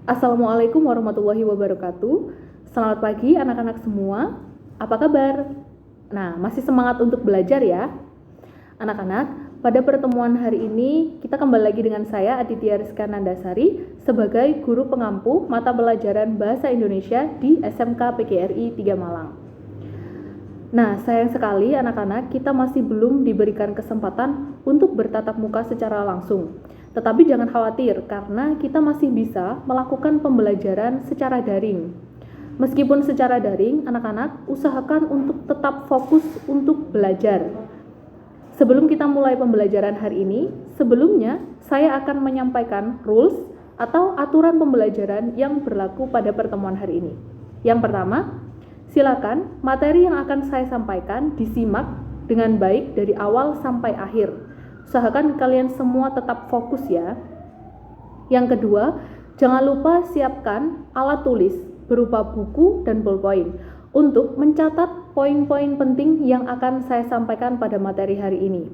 Assalamualaikum warahmatullahi wabarakatuh. Selamat pagi anak-anak semua. Apa kabar? Nah, masih semangat untuk belajar ya? Anak-anak, pada pertemuan hari ini kita kembali lagi dengan saya Aditya Rizka Nandasari sebagai guru pengampu mata pelajaran Bahasa Indonesia di SMK PGRI 3 Malang. Nah, sayang sekali anak-anak kita masih belum diberikan kesempatan untuk bertatap muka secara langsung. Tetapi jangan khawatir karena kita masih bisa melakukan pembelajaran secara daring. Meskipun secara daring, anak-anak usahakan untuk tetap fokus untuk belajar. Sebelum kita mulai pembelajaran hari ini, sebelumnya saya akan menyampaikan rules atau aturan pembelajaran yang berlaku pada pertemuan hari ini. Yang pertama, silakan materi yang akan saya sampaikan disimak dengan baik dari awal sampai akhir. Usahakan kalian semua tetap fokus ya. Yang kedua, jangan lupa siapkan alat tulis berupa buku dan ballpoint untuk mencatat poin-poin penting yang akan saya sampaikan pada materi hari ini.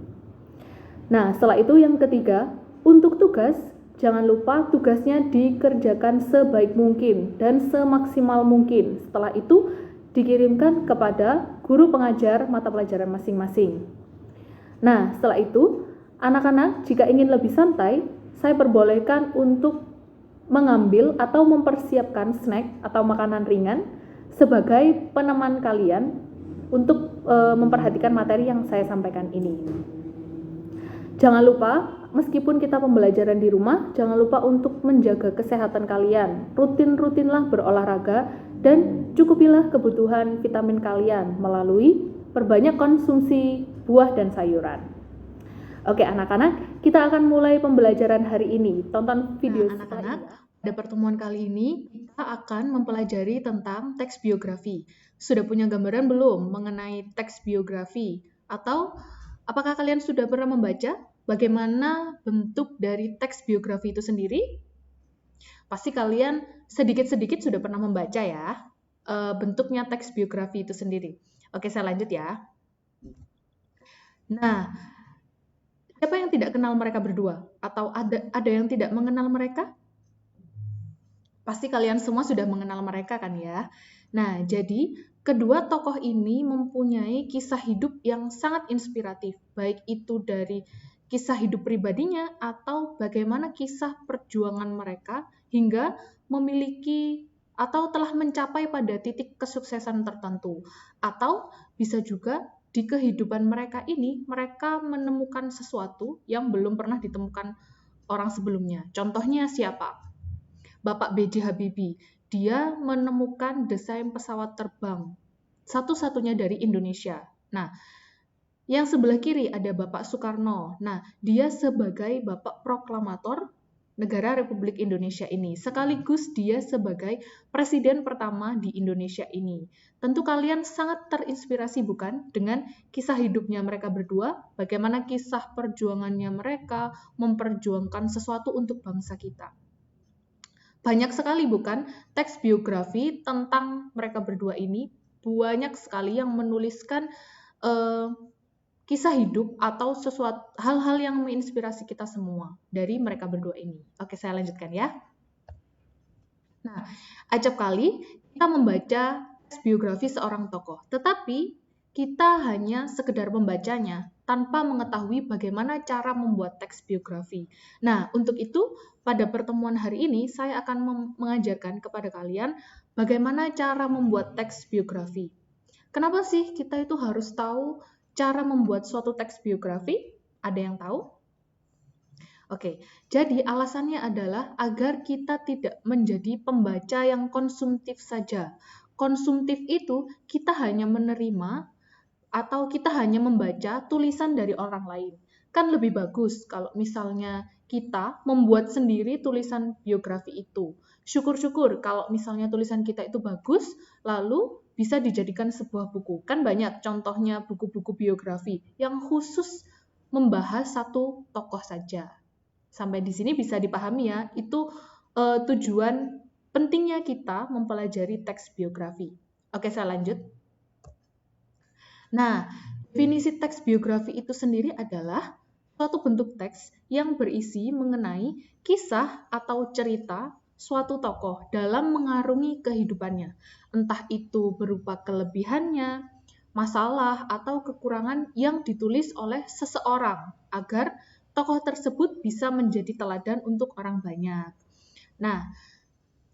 Nah, setelah itu yang ketiga, untuk tugas, jangan lupa tugasnya dikerjakan sebaik mungkin dan semaksimal mungkin. Setelah itu, dikirimkan kepada guru pengajar mata pelajaran masing-masing. Nah, setelah itu, anak-anak jika ingin lebih santai, saya perbolehkan untuk mengambil atau mempersiapkan snack atau makanan ringan sebagai peneman kalian untuk memperhatikan materi yang saya sampaikan ini. Jangan lupa, meskipun kita pembelajaran di rumah, jangan lupa untuk menjaga kesehatan kalian. Rutin-rutinlah berolahraga dan cukupilah kebutuhan vitamin kalian melalui perbanyak konsumsi buah dan sayuran. Oke anak-anak, kita akan mulai pembelajaran hari ini. Tonton video anak-anak, pada pertemuan kali ini kita akan mempelajari tentang teks biografi. Sudah punya gambaran belum mengenai teks biografi? Atau apakah kalian sudah pernah membaca bagaimana bentuk dari teks biografi itu sendiri? Pasti kalian sedikit-sedikit sudah pernah membaca ya, bentuknya teks biografi itu sendiri. Oke, saya lanjut ya. Nah, siapa yang tidak kenal mereka berdua? Atau ada yang tidak mengenal mereka? Pasti kalian semua sudah mengenal mereka kan ya. Nah, jadi kedua tokoh ini mempunyai kisah hidup yang sangat inspiratif, baik itu dari kisah hidup pribadinya atau bagaimana kisah perjuangan mereka hingga memiliki atau telah mencapai pada titik kesuksesan tertentu. Atau bisa juga di kehidupan mereka ini, mereka menemukan sesuatu yang belum pernah ditemukan orang sebelumnya. Contohnya siapa? Bapak B.J. Habibie. Dia menemukan desain pesawat terbang satu-satunya dari Indonesia. Nah, yang sebelah kiri ada Bapak Soekarno. Nah, dia sebagai Bapak Proklamator Negara Republik Indonesia ini. Sekaligus dia sebagai Presiden pertama di Indonesia ini. Tentu kalian sangat terinspirasi bukan dengan kisah hidupnya mereka berdua, bagaimana kisah perjuangannya mereka memperjuangkan sesuatu untuk bangsa kita. Banyak sekali bukan teks biografi tentang mereka berdua ini, banyak sekali yang menuliskan kisah hidup atau sesuatu hal-hal yang menginspirasi kita semua dari mereka berdua ini. Oke, saya lanjutkan ya. Nah, acap kali kita membaca teks biografi seorang tokoh, tetapi kita hanya sekedar membacanya tanpa mengetahui bagaimana cara membuat teks biografi. Nah, untuk itu pada pertemuan hari ini saya akan mengajarkan kepada kalian bagaimana cara membuat teks biografi. Kenapa sih kita itu harus tahu cara membuat suatu teks biografi? Ada yang tahu? Oke, jadi alasannya adalah agar kita tidak menjadi pembaca yang konsumtif saja. Konsumtif itu kita hanya menerima atau kita hanya membaca tulisan dari orang lain. Kan lebih bagus kalau misalnya kita membuat sendiri tulisan biografi itu. Syukur-syukur kalau misalnya tulisan kita itu bagus, lalu bisa dijadikan sebuah buku. Kan banyak contohnya buku-buku biografi yang khusus membahas satu tokoh saja. Sampai di sini bisa dipahami ya, itu tujuan pentingnya kita mempelajari teks biografi. Oke, saya lanjut. Nah, definisi teks biografi itu sendiri adalah suatu bentuk teks yang berisi mengenai kisah atau cerita suatu tokoh dalam mengarungi kehidupannya, entah itu berupa kelebihannya, masalah, atau kekurangan yang ditulis oleh seseorang agar tokoh tersebut bisa menjadi teladan untuk orang banyak. Nah,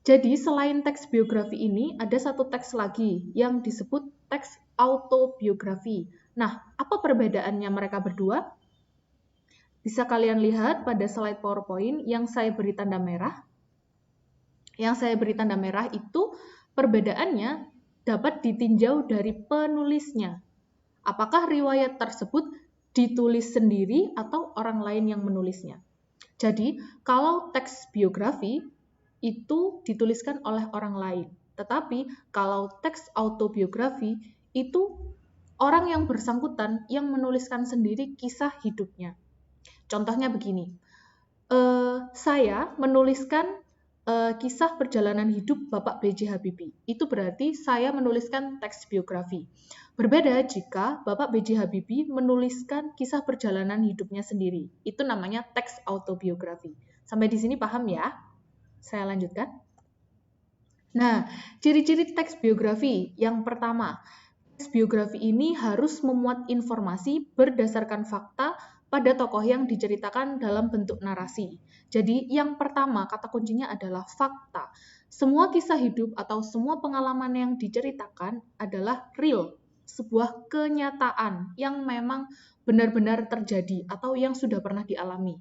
jadi selain teks biografi ini, ada satu teks lagi yang disebut teks autobiografi. Nah, apa perbedaannya mereka berdua? Bisa kalian lihat pada slide PowerPoint yang saya beri tanda merah. Yang saya beri tanda merah itu perbedaannya dapat ditinjau dari penulisnya. Apakah riwayat tersebut ditulis sendiri atau orang lain yang menulisnya? Jadi, kalau teks biografi itu dituliskan oleh orang lain. Tetapi, kalau teks autobiografi itu orang yang bersangkutan yang menuliskan sendiri kisah hidupnya. Contohnya begini, saya menuliskan kisah perjalanan hidup Bapak B.J. Habibie. Itu berarti saya menuliskan teks biografi. Berbeda jika Bapak B.J. Habibie menuliskan kisah perjalanan hidupnya sendiri. Itu namanya teks autobiografi. Sampai di sini paham ya? Saya lanjutkan. Nah, ciri-ciri teks biografi. Yang pertama, teks biografi ini harus memuat informasi berdasarkan fakta pada tokoh yang diceritakan dalam bentuk narasi. Jadi, yang pertama, kata kuncinya adalah fakta. Semua kisah hidup atau semua pengalaman yang diceritakan adalah real, sebuah kenyataan yang memang benar-benar terjadi atau yang sudah pernah dialami.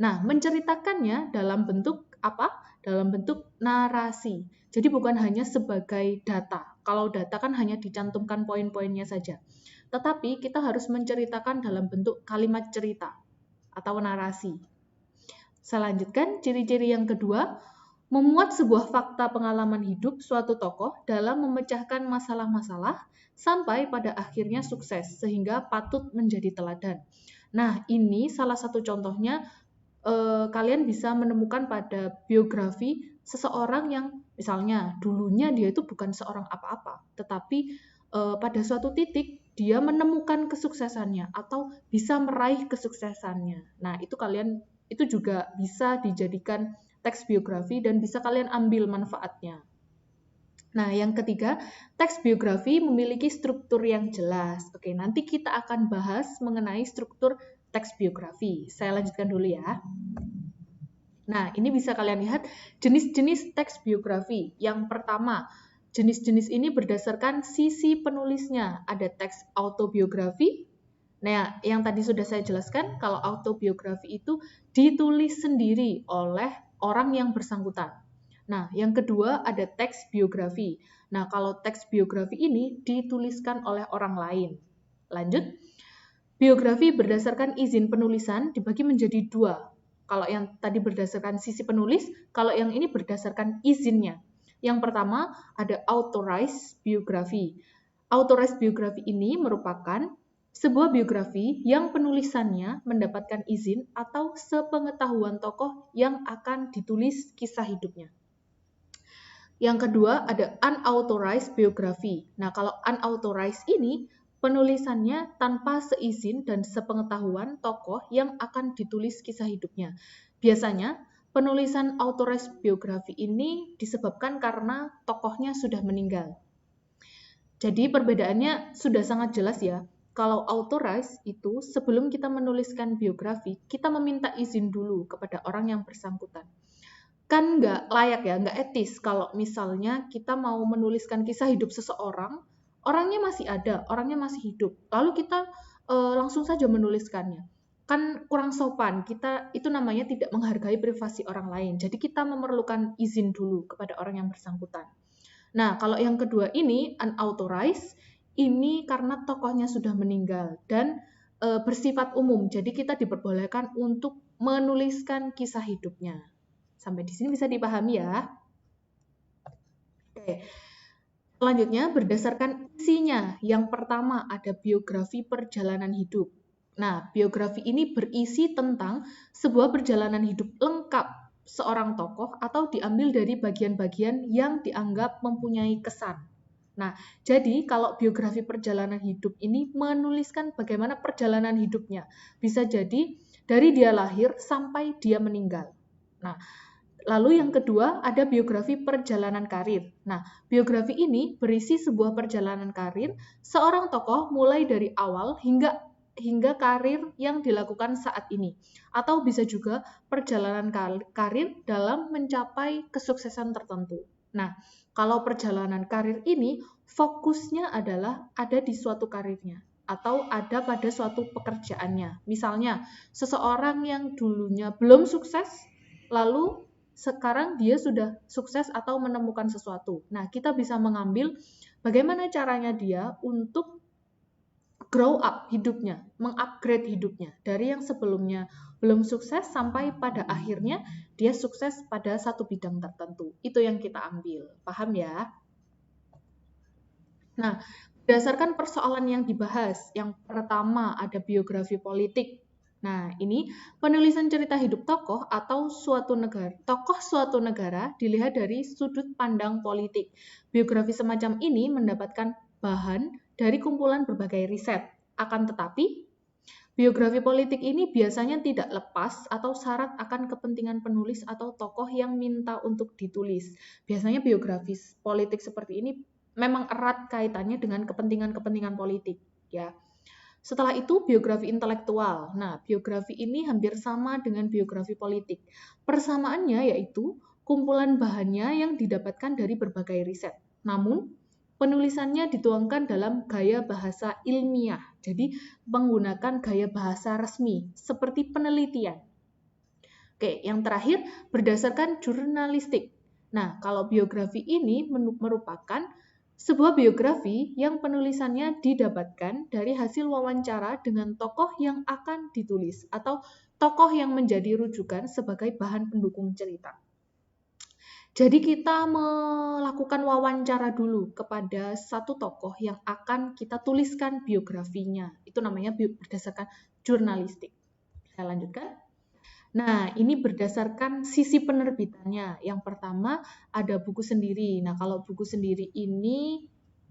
Nah, menceritakannya dalam bentuk apa? Dalam bentuk narasi. Jadi bukan hanya sebagai data. Kalau data kan hanya dicantumkan poin-poinnya saja. Tetapi kita harus menceritakan dalam bentuk kalimat cerita atau narasi. Saya lanjutkan, ciri-ciri yang kedua, memuat sebuah fakta pengalaman hidup suatu tokoh dalam memecahkan masalah-masalah sampai pada akhirnya sukses, sehingga patut menjadi teladan. Nah, ini salah satu contohnya, kalian bisa menemukan pada biografi seseorang yang misalnya dulunya dia itu bukan seorang apa-apa, tetapi pada suatu titik dia menemukan kesuksesannya atau bisa meraih kesuksesannya. Nah, itu juga bisa dijadikan teks biografi dan bisa kalian ambil manfaatnya. Nah, yang ketiga, teks biografi memiliki struktur yang jelas. Oke, nanti kita akan bahas mengenai struktur teks biografi. Saya lanjutkan dulu ya. Nah, ini bisa kalian lihat jenis-jenis teks biografi. Yang pertama, jenis-jenis ini berdasarkan sisi penulisnya. Ada teks autobiografi. Nah, yang tadi sudah saya jelaskan, kalau autobiografi itu ditulis sendiri oleh orang yang bersangkutan. Nah, yang kedua ada teks biografi. Nah, kalau teks biografi ini dituliskan oleh orang lain. Lanjut, biografi berdasarkan izin penulisan dibagi menjadi dua. Kalau yang tadi berdasarkan sisi penulis, kalau yang ini berdasarkan izinnya. Yang pertama ada authorized biografi. Authorized biografi ini merupakan sebuah biografi yang penulisannya mendapatkan izin atau sepengetahuan tokoh yang akan ditulis kisah hidupnya. Yang kedua ada unauthorized biografi. Nah, kalau unauthorized ini penulisannya tanpa seizin dan sepengetahuan tokoh yang akan ditulis kisah hidupnya. Biasanya, penulisan authorized biografi ini disebabkan karena tokohnya sudah meninggal. Jadi perbedaannya sudah sangat jelas ya. Kalau authorized itu sebelum kita menuliskan biografi, kita meminta izin dulu kepada orang yang bersangkutan. Kan nggak layak ya, nggak etis kalau misalnya kita mau menuliskan kisah hidup seseorang, orangnya masih ada, orangnya masih hidup, lalu kita langsung saja menuliskannya. Kan kurang sopan, kita itu namanya tidak menghargai privasi orang lain. Jadi kita memerlukan izin dulu kepada orang yang bersangkutan. Nah, kalau yang kedua ini, unauthorized, ini karena tokohnya sudah meninggal dan bersifat umum. Jadi kita diperbolehkan untuk menuliskan kisah hidupnya. Sampai di sini bisa dipahami ya. Oke. Selanjutnya berdasarkan isinya. Yang pertama ada biografi perjalanan hidup. Nah, biografi ini berisi tentang sebuah perjalanan hidup lengkap seorang tokoh atau diambil dari bagian-bagian yang dianggap mempunyai kesan. Nah, jadi kalau biografi perjalanan hidup ini menuliskan bagaimana perjalanan hidupnya. Bisa jadi dari dia lahir sampai dia meninggal. Nah, Lalu yang kedua ada biografi perjalanan karir. Nah, biografi ini berisi sebuah perjalanan karir seorang tokoh mulai dari awal hingga karir yang dilakukan saat ini. Atau bisa juga perjalanan karir dalam mencapai kesuksesan tertentu. Nah, kalau perjalanan karir ini fokusnya adalah ada di suatu karirnya atau ada pada suatu pekerjaannya. Misalnya, seseorang yang dulunya belum sukses, lalu sekarang dia sudah sukses atau menemukan sesuatu. Nah, kita bisa mengambil bagaimana caranya dia untuk grow up hidupnya, mengupgrade hidupnya. Dari yang sebelumnya belum sukses sampai pada akhirnya dia sukses pada satu bidang tertentu. Itu yang kita ambil. Paham ya? Nah, berdasarkan persoalan yang dibahas, yang pertama ada biografi politik. Nah, ini penulisan cerita hidup tokoh atau suatu negara dilihat dari sudut pandang politik. Biografi semacam ini mendapatkan bahan dari kumpulan berbagai riset. Akan tetapi, biografi politik ini biasanya tidak lepas atau syarat akan kepentingan penulis atau tokoh yang minta untuk ditulis. Biasanya biografi politik seperti ini memang erat kaitannya dengan kepentingan-kepentingan politik, ya. Setelah itu biografi intelektual. Nah, biografi ini hampir sama dengan biografi politik. Persamaannya yaitu kumpulan bahannya yang didapatkan dari berbagai riset. Namun, penulisannya dituangkan dalam gaya bahasa ilmiah. Jadi, menggunakan gaya bahasa resmi seperti penelitian. Oke, yang terakhir berdasarkan jurnalistik. Nah, kalau biografi ini merupakan sebuah biografi yang penulisannya didapatkan dari hasil wawancara dengan tokoh yang akan ditulis atau tokoh yang menjadi rujukan sebagai bahan pendukung cerita. Jadi kita melakukan wawancara dulu kepada satu tokoh yang akan kita tuliskan biografinya. Itu namanya berdasarkan jurnalistik. Saya lanjutkan. Nah, ini berdasarkan sisi penerbitannya. Yang pertama, ada buku sendiri. Nah, kalau buku sendiri ini,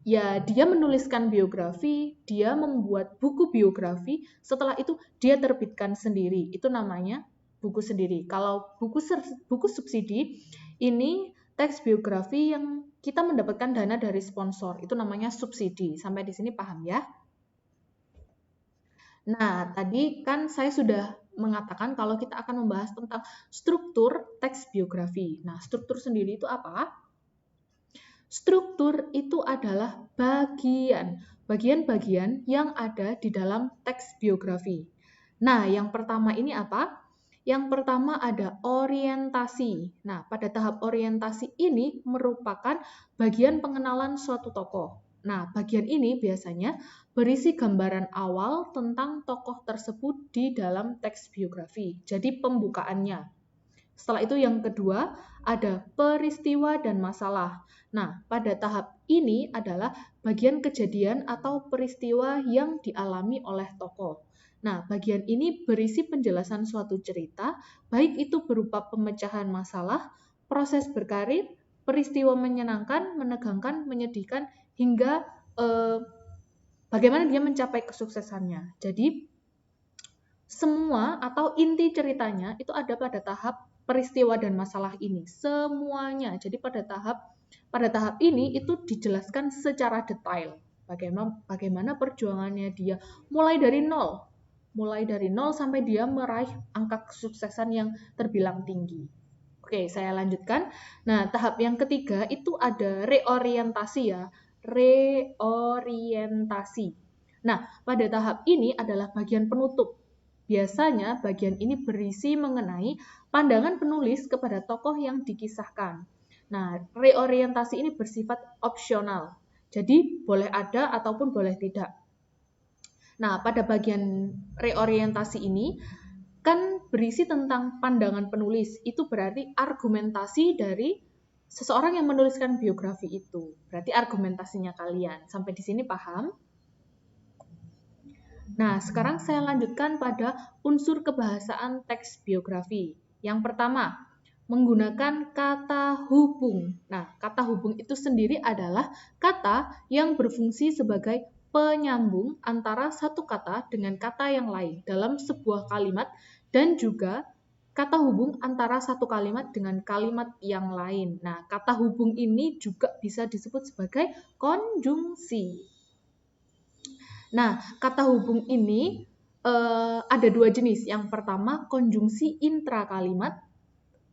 ya dia menuliskan biografi, dia membuat buku biografi, setelah itu dia terbitkan sendiri. Itu namanya buku sendiri. Kalau buku subsidi, ini teks biografi yang kita mendapatkan dana dari sponsor. Itu namanya subsidi. Sampai di sini paham ya? Nah, tadi kan saya sudah mengatakan kalau kita akan membahas tentang struktur teks biografi. Nah, struktur sendiri itu apa? Struktur itu adalah bagian-bagian yang ada di dalam teks biografi. Nah, yang pertama ini apa? Yang pertama ada orientasi. Nah, pada tahap orientasi ini merupakan bagian pengenalan suatu tokoh. Nah, bagian ini biasanya berisi gambaran awal tentang tokoh tersebut di dalam teks biografi. Jadi pembukaannya. Setelah itu yang kedua ada peristiwa dan masalah. Nah, pada tahap ini adalah bagian kejadian atau peristiwa yang dialami oleh tokoh. Nah, bagian ini berisi penjelasan suatu cerita, baik itu berupa pemecahan masalah, proses berkarir, peristiwa menyenangkan, menegangkan, menyedihkan, hingga bagaimana dia mencapai kesuksesannya. Jadi, semua atau inti ceritanya itu ada pada tahap peristiwa dan masalah ini. Semuanya. Jadi pada tahap ini itu dijelaskan secara detail. Bagaimana perjuangannya dia mulai dari nol sampai dia meraih angka kesuksesan yang terbilang tinggi. Oke, saya lanjutkan. Nah, tahap yang ketiga itu ada reorientasi ya. Reorientasi. Nah, pada tahap ini adalah bagian penutup. Biasanya bagian ini berisi mengenai pandangan penulis kepada tokoh yang dikisahkan. Nah, reorientasi ini bersifat opsional. Jadi, boleh ada ataupun boleh tidak. Nah, pada bagian reorientasi ini kan berisi tentang pandangan penulis. Itu berarti argumentasi dari seseorang yang menuliskan biografi itu. Berarti argumentasinya kalian. Sampai di sini paham? Nah, sekarang saya lanjutkan pada unsur kebahasaan teks biografi. Yang pertama, menggunakan kata hubung. Nah, kata hubung itu sendiri adalah kata yang berfungsi sebagai penyambung antara satu kata dengan kata yang lain dalam sebuah kalimat dan juga kata hubung antara satu kalimat dengan kalimat yang lain. Nah, kata hubung ini juga bisa disebut sebagai konjungsi. Nah, kata hubung ini ada dua jenis. Yang pertama, konjungsi intrakalimat.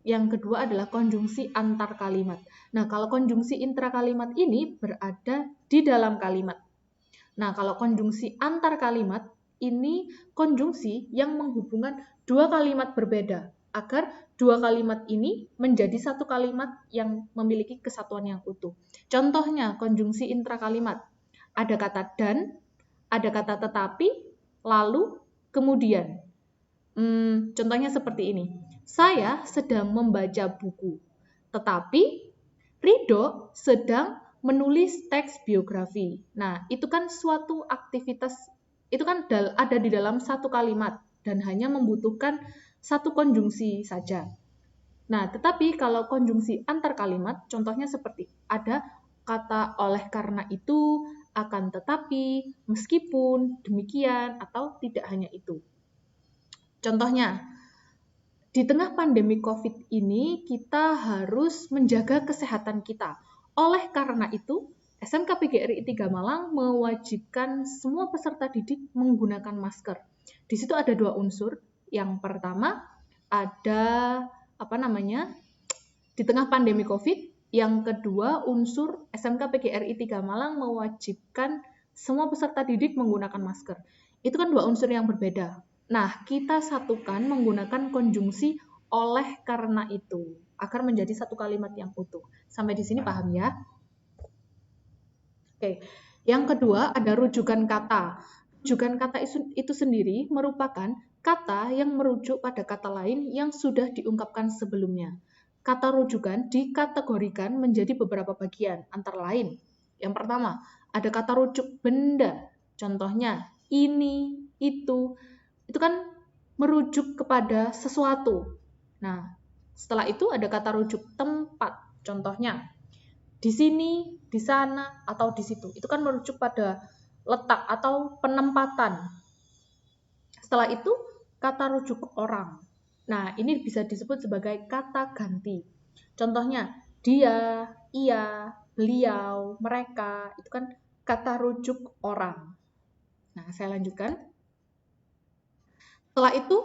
Yang kedua adalah konjungsi antar kalimat. Nah, kalau konjungsi intrakalimat ini berada di dalam kalimat. Nah, kalau konjungsi antar kalimat ini konjungsi yang menghubungkan dua kalimat berbeda agar dua kalimat ini menjadi satu kalimat yang memiliki kesatuan yang utuh. Contohnya konjungsi intrakalimat. Ada kata dan, ada kata tetapi, lalu, kemudian. Contohnya seperti ini. Saya sedang membaca buku, tetapi Ridho sedang menulis teks biografi. Nah, itu kan suatu aktivitas, itu kan ada di dalam satu kalimat dan hanya membutuhkan satu konjungsi saja. Nah, tetapi kalau konjungsi antar kalimat, contohnya seperti ada kata oleh karena itu, akan tetapi, meskipun, demikian, atau tidak hanya itu. Contohnya, di tengah pandemi COVID ini, kita harus menjaga kesehatan kita. Oleh karena itu, SMK PGRI 3 Malang mewajibkan semua peserta didik menggunakan masker. Di situ ada dua unsur. Yang pertama, ada di tengah pandemi COVID. Yang kedua, unsur SMK PGRI 3 Malang mewajibkan semua peserta didik menggunakan masker. Itu kan dua unsur yang berbeda. Nah, kita satukan menggunakan konjungsi oleh karena itu, agar menjadi satu kalimat yang utuh. Sampai di sini paham ya? Oke. Yang kedua ada rujukan kata. Rujukan kata itu sendiri merupakan kata yang merujuk pada kata lain yang sudah diungkapkan sebelumnya. Kata rujukan dikategorikan menjadi beberapa bagian, antara lain. Yang pertama, ada kata rujuk benda. Contohnya, ini, itu kan merujuk kepada sesuatu. Nah, setelah itu ada kata rujuk tempat. Contohnya, di sini, di sana, atau di situ. Itu kan merujuk pada letak atau penempatan. Setelah itu, kata rujuk orang. Nah, ini bisa disebut sebagai kata ganti. Contohnya, dia, ia, beliau, mereka. Itu kan kata rujuk orang. Nah, saya lanjutkan. Setelah itu,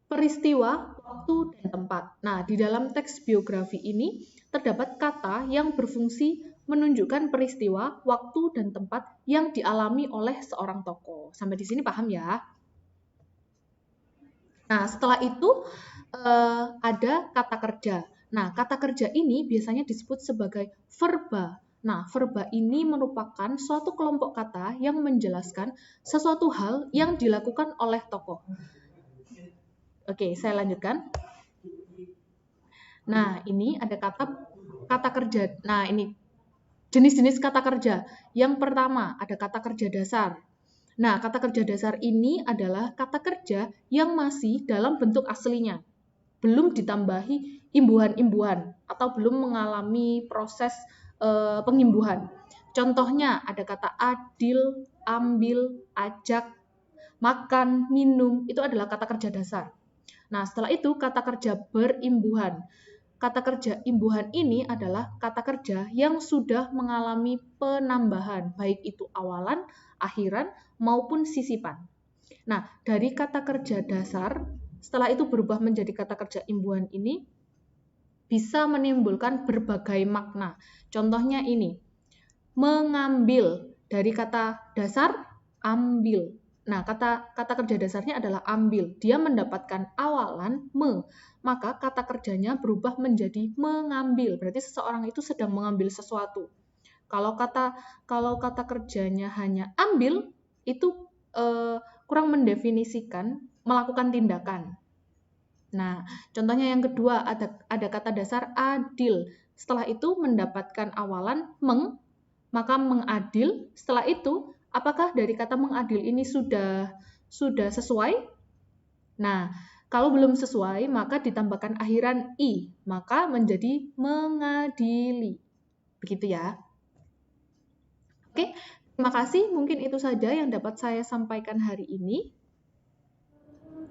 peristiwa, waktu, dan tempat. Nah, di dalam teks biografi ini terdapat kata yang berfungsi menunjukkan peristiwa, waktu, dan tempat yang dialami oleh seorang tokoh. Sampai di sini paham ya? Nah, setelah itu ada kata kerja. Nah, kata kerja ini biasanya disebut sebagai verba. Nah, verba ini merupakan suatu kelompok kata yang menjelaskan sesuatu hal yang dilakukan oleh tokoh. Oke, saya lanjutkan. Nah, ini ada kata kerja. Nah, ini jenis-jenis kata kerja. Yang pertama, ada kata kerja dasar. Nah, kata kerja dasar ini adalah kata kerja yang masih dalam bentuk aslinya. Belum ditambahi imbuhan-imbuhan atau belum mengalami proses pengimbuhan. Contohnya ada kata adil, ambil, ajak, makan, minum, itu adalah kata kerja dasar. Nah, setelah itu kata kerja berimbuhan. Kata kerja imbuhan ini adalah kata kerja yang sudah mengalami penambahan, baik itu awalan, akhiran, maupun sisipan. Nah, dari kata kerja dasar, setelah itu berubah menjadi kata kerja imbuhan ini, bisa menimbulkan berbagai makna. Contohnya ini, mengambil, dari kata dasar, ambil. Nah, kata kerja dasarnya adalah ambil. Dia mendapatkan awalan maka kata kerjanya berubah menjadi mengambil. Berarti seseorang itu sedang mengambil sesuatu. Kalau kata kerjanya hanya ambil, itu kurang mendefinisikan melakukan tindakan. Nah, contohnya yang kedua ada kata dasar adil. Setelah itu mendapatkan awalan maka mengadil. Setelah itu, apakah dari kata mengadil ini sudah sesuai? Nah, kalau belum sesuai, maka ditambahkan akhiran i, maka menjadi mengadili. Begitu ya. Oke, terima kasih. Mungkin itu saja yang dapat saya sampaikan hari ini.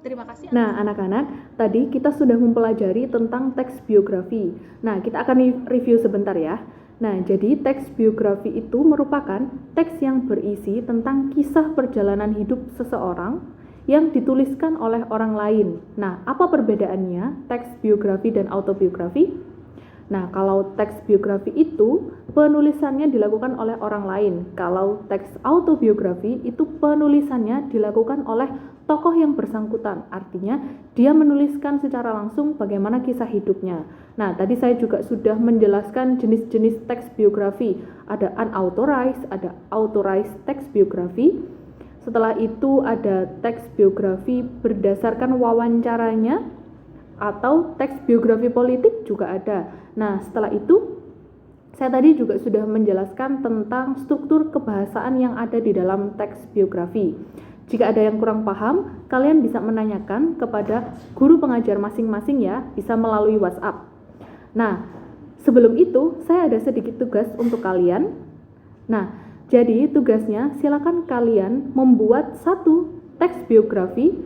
Terima kasih. Nah, anak-anak, tadi kita sudah mempelajari tentang teks biografi. Nah, kita akan review sebentar ya. Nah, jadi teks biografi itu merupakan teks yang berisi tentang kisah perjalanan hidup seseorang yang dituliskan oleh orang lain. Nah, apa perbedaannya teks biografi dan autobiografi? Nah, kalau teks biografi itu penulisannya dilakukan oleh orang lain. Kalau teks autobiografi itu penulisannya dilakukan oleh tokoh yang bersangkutan. Artinya, dia menuliskan secara langsung bagaimana kisah hidupnya. Nah, tadi saya juga sudah menjelaskan jenis-jenis teks biografi. Ada unauthorized, ada authorized teks biografi. Setelah itu ada teks biografi berdasarkan wawancaranya, atau teks biografi politik juga ada. Nah, setelah itu saya tadi juga sudah menjelaskan tentang struktur kebahasaan yang ada di dalam teks biografi. Jika ada yang kurang paham, kalian bisa menanyakan kepada guru pengajar masing-masing ya, bisa melalui WhatsApp. Nah, sebelum itu saya ada sedikit tugas untuk kalian. Nah, jadi tugasnya silakan kalian membuat satu teks biografi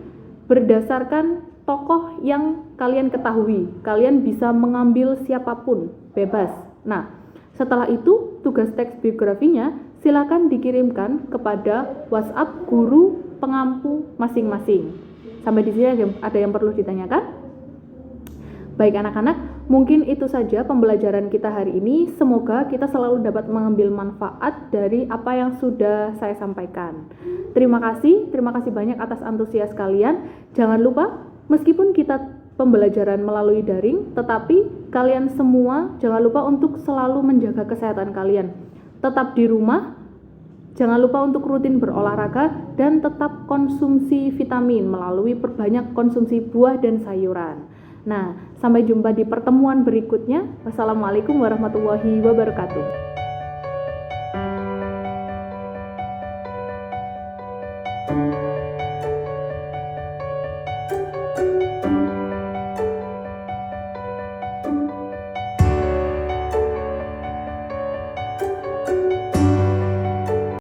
berdasarkan tokoh yang kalian ketahui. Kalian bisa mengambil siapapun, bebas. Nah, setelah itu tugas teks biografinya silakan dikirimkan kepada WhatsApp guru pengampu masing-masing. Sampai di sini ada yang perlu ditanyakan? Baik anak-anak, mungkin itu saja pembelajaran kita hari ini. Semoga kita selalu dapat mengambil manfaat dari apa yang sudah saya sampaikan. Terima kasih banyak atas antusias kalian. Jangan lupa, meskipun kita pembelajaran melalui daring, tetapi kalian semua jangan lupa untuk selalu menjaga kesehatan kalian. Tetap di rumah, jangan lupa untuk rutin berolahraga, dan tetap konsumsi vitamin melalui perbanyak konsumsi buah dan sayuran. Nah, sampai jumpa di pertemuan berikutnya. Wassalamualaikum warahmatullahi wabarakatuh.